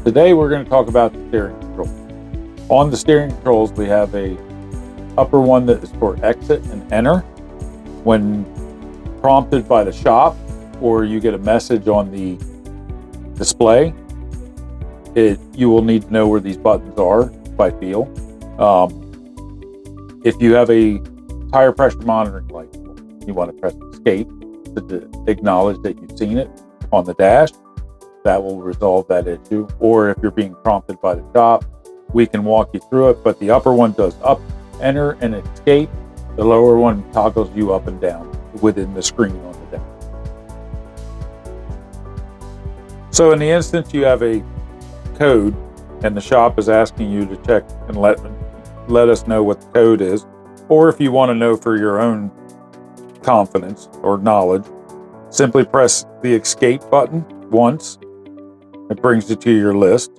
Today we're going to talk about the steering control. On the steering controls, we have a upper one that is for exit and enter. When prompted by the shop or you get a message on the display, you will need to know where these buttons are by feel. If you have a tire pressure monitoring light, you want to press escape to acknowledge that you've seen it on the dash. That will resolve that issue. Or if you're being prompted by the shop, we can walk you through it, but the upper one does up, enter, and escape. The lower one toggles you up and down within the screen on the dash. So in the instance you have a code and the shop is asking you to check and let us know what the code is, or if you want to know for your own confidence or knowledge, simply press the escape button once. It brings you to your list.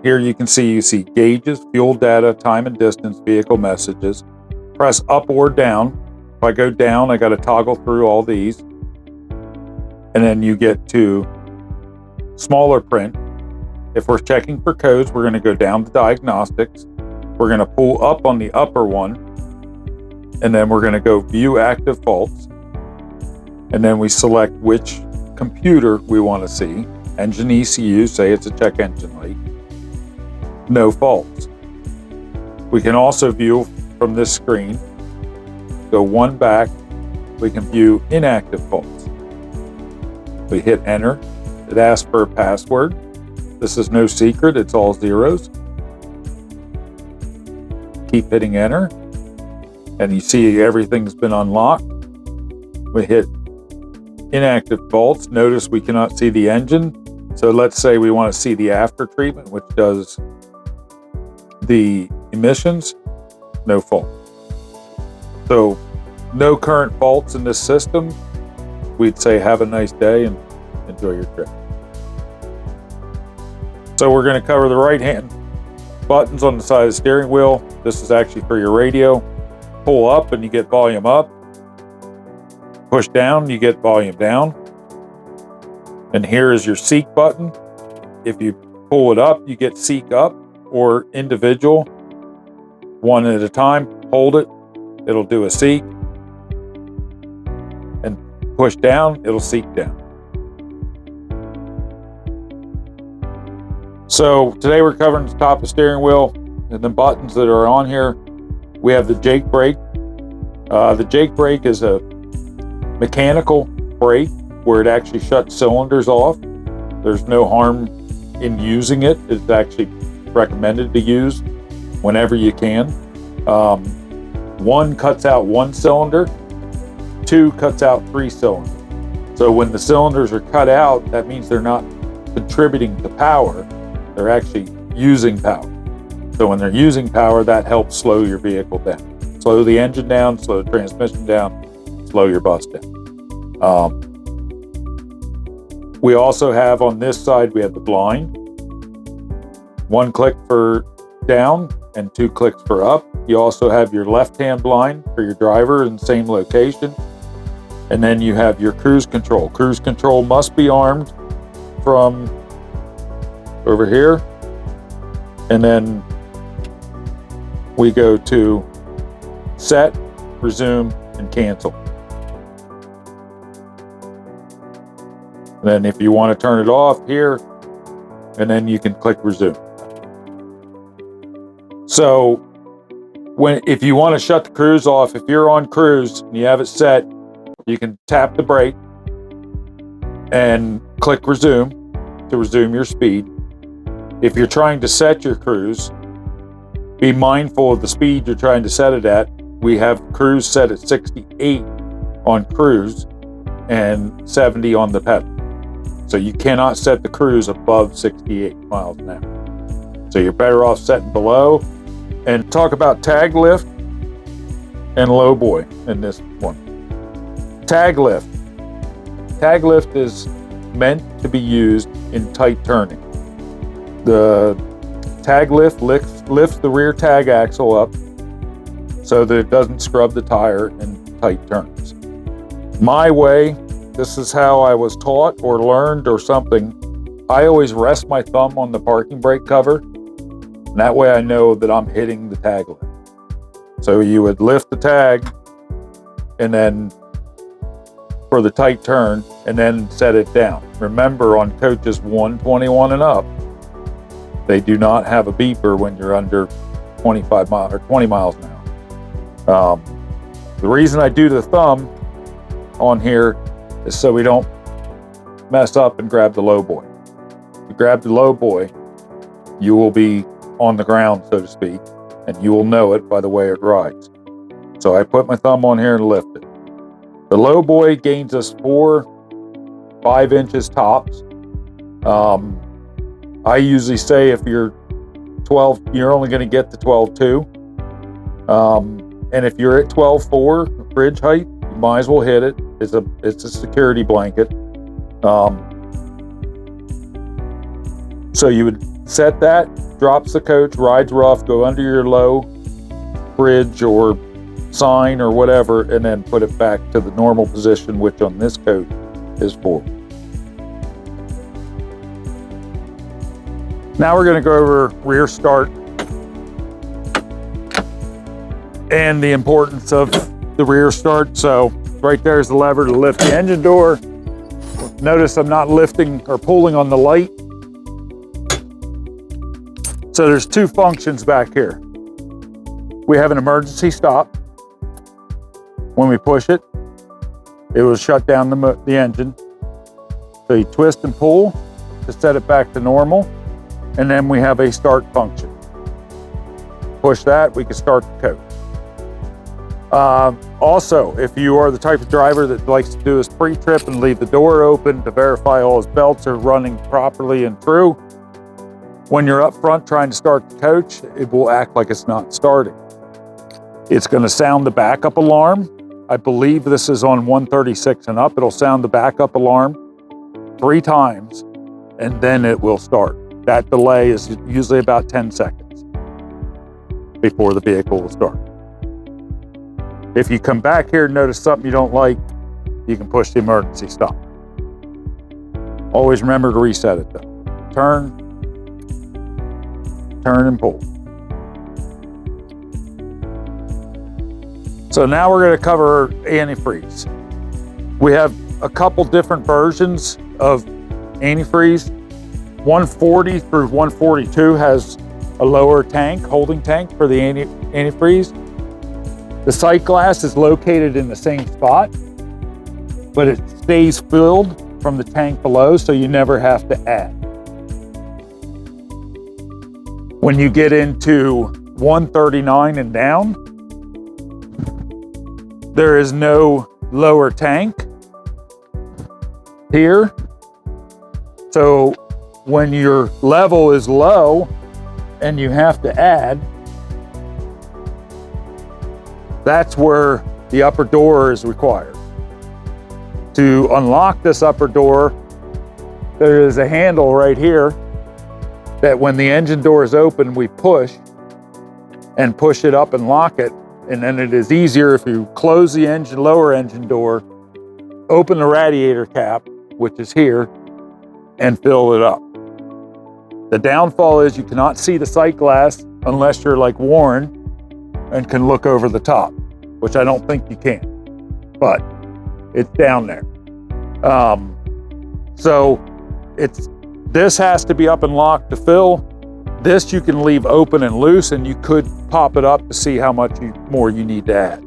Here you see gauges, fuel data, time and distance, vehicle messages. Press up or down. If I go down, I got to toggle through all these. And then you get to smaller print. If we're checking for codes, we're going to go down to diagnostics. We're going to pull up on the upper one. And then we're going to go view active faults. And then we select which computer we want to see. Engine ECU, say it's a check engine light. No faults. We can also view from this screen, go one back, we can view inactive faults. We hit enter. It asks for a password. This is no secret, it's all zeros. Keep hitting enter, and you see everything's been unlocked. We hit inactive faults. Notice we cannot see the engine. So let's say we want to see the after treatment, which does the emissions. No fault. So no current faults in this system. We'd say have a nice day and enjoy your trip. So we're going to cover the right hand buttons on the side of the steering wheel. This is actually for your radio. Pull up and you get volume up. Push down, you get volume down. And here is your seek button. If you pull it up, you get seek up or individual. One at a time, hold it, it'll do a seek. And push down, it'll seek down. So today we're covering the top of the steering wheel and the buttons that are on here. We have the Jake brake. The Jake brake is a mechanical brake where it actually shuts cylinders off. There's no harm in using it. It's actually recommended to use whenever you can. One cuts out one cylinder, two cuts out three cylinders. So when the cylinders are cut out, that means they're not contributing to power, they're actually using power. So when they're using power, that helps slow your vehicle down. Slow the engine down, slow the transmission down, slow your bus down. We also have on this side, we have the blind. One click for down and two clicks for up. You also have your left-hand blind for your driver in the same location. And then you have your cruise control. Cruise control must be armed from over here. And then we go to set, resume, and cancel. And then if you want to turn it off here, and then you can click resume. So if you want to shut the cruise off, if you're on cruise and you have it set, you can tap the brake and click resume to resume your speed. If you're trying to set your cruise, be mindful of the speed you're trying to set it at. We have cruise set at 68 on cruise and 70 on the pedal. So you cannot set the cruise above 68 miles an hour. So you're better off setting below. And talk about tag lift and low boy in this one. Tag lift. Tag lift is meant to be used in tight turning. The tag lift lifts the rear tag axle up so that it doesn't scrub the tire in tight turns. My way, this is how I was taught or learned or something. I always rest my thumb on the parking brake cover, and that way I know that I'm hitting the tag limit. So you would lift the tag and then for the tight turn and then set it down. Remember, on coaches 121 and up, they do not have a beeper when you're under 25 miles or 20 miles an hour. The reason I do the thumb on here is so we don't mess up and grab the low boy. If you grab the low boy, you will be on the ground, so to speak, and you will know it by the way it rides. So I put my thumb on here and lift it. The low boy gains us 4-5 inches tops. I usually say if you're 12, you're only going to get to 12.2. And if you're at 12.4 bridge height, you might as well hit it. It's a security blanket. So you would set that, drops the coach, rides rough, go under your low bridge or sign or whatever, and then put it back to the normal position, which on this coach is forward. Now we're going to go over rear start and the importance of the rear start. So right there's the lever to lift the engine door. Notice I'm not lifting or pulling on the light. So there's two functions back here. We have an emergency stop. When we push it, it will shut down the engine. So you twist and pull to set it back to normal. And then we have a start function. Push that, we can start the coach. Also, if you are the type of driver that likes to do his pre-trip and leave the door open to verify all his belts are running properly and true, when you're up front trying to start the coach, it will act like it's not starting. It's going to sound the backup alarm. I believe this is on 136 and up. It'll sound the backup alarm 3 times, and then it will start. That delay is usually about 10 seconds before the vehicle will start. If you come back here and notice something you don't like, you can push the emergency stop. Always remember to reset it though. Turn and pull. So now we're going to cover antifreeze. We have a couple different versions of antifreeze. 140 through 142 has a lower tank, holding tank for the antifreeze. The sight glass is located in the same spot, but it stays filled from the tank below, so you never have to add. When you get into 139 and down, there is no lower tank here. So when your level is low and you have to add, that's where the upper door is required. To unlock this upper door, there is a handle right here that when the engine door is open, we push it up and lock it. And then it is easier if you close the lower engine door, open the radiator cap, which is here, and fill it up. The downfall is you cannot see the sight glass unless you're like Warren and can look over the top, which I don't think you can, but it's down there. So this has to be up and locked to fill. This you can leave open and loose, and you could pop it up to see how much more you need to add.